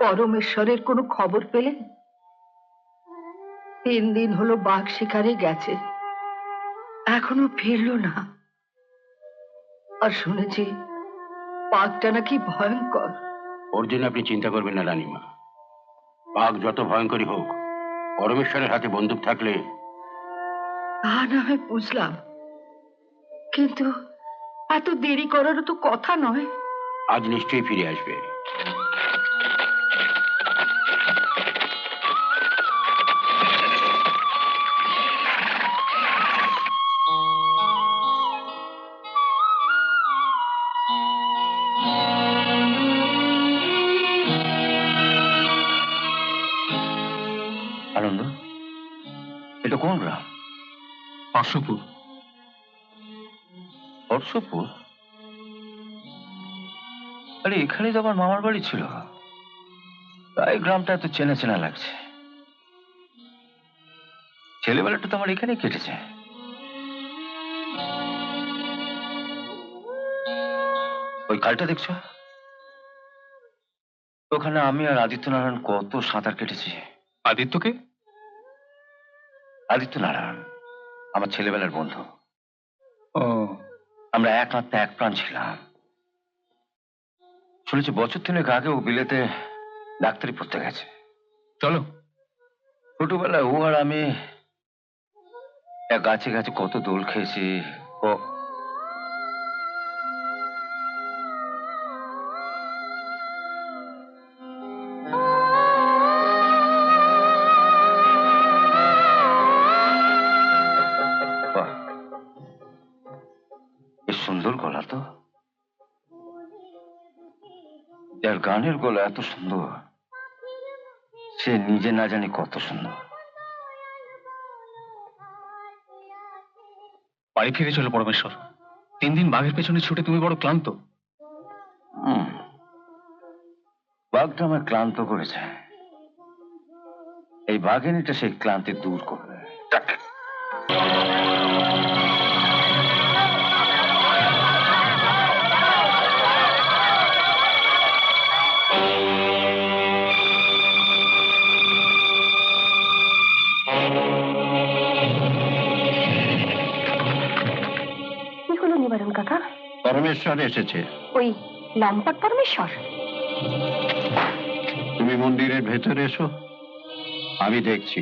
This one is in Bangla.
পরমেশ্বরের কোনো খবর পেলেন? 3 দিন হলো বাঘ শিকারে গেছে, এখনো ফিরলো না। আর শুনেছি বাঘটা নাকি ভয়ঙ্কর। ওর জন্য আপনি চিন্তা করবেন না রানীমা। বাঘ যত ভয়ঙ্করী হোক, পরমেশ্বরের হাতে বন্দুক থাকলে। তা না হয় বুঝলাম, কিন্তু এত দেরি করারও তো কথা নয়। আজ নিশ্চয়ই ফিরে আসবে। আনন্দ, এটা কোন গ্রাম? হর্ষপুর। হর্ষপুর? আরে এখানেই তো আমার মামার বাড়ি ছিল, তাই গ্রামটা এত চেনা চেনা লাগছে। ছেলেবেলাটা তো আমার এখানেই কেটেছে। ওই খালটা দেখছো? ওখানে আমি আর আদিত্য নারায়ণ কত সাঁতার কেটেছি। আদিত্যকে? আদিত্য নারায়ণ আমার ছেলেবেলার বন্ধু। ও, আমরা এক আত্মা এক প্রাণ ছিলাম। শুনেছি বছর 3 আগে ও বিলেতে ডাক্তারি পড়তে গেছে। চলো। ছোটবেলায় ও আর আমি এক গাছে গাছে কত দোল খেয়েছি। ও বেশ সুন্দর গলা তো। যার গানের গলা এত সুন্দর, সে নিজে না জানি কত সুন্দর। বাড়ি ফিরে চলো পরমেশ্বর। 3 দিন বাঘের পেছনে ছুটে তুমি বড় ক্লান্ত। বাঘটা আমার ক্লান্ত করেছে, এই বাঘিনীটা সেই ক্লান্তি দূর করবে। কি হলো নিবারণ কাকা? পরমেশ্বর এসেছে। ওই লম্পট পরমেশ্বর? তুমি মন্দিরের ভেতরে এসো, আমি দেখছি।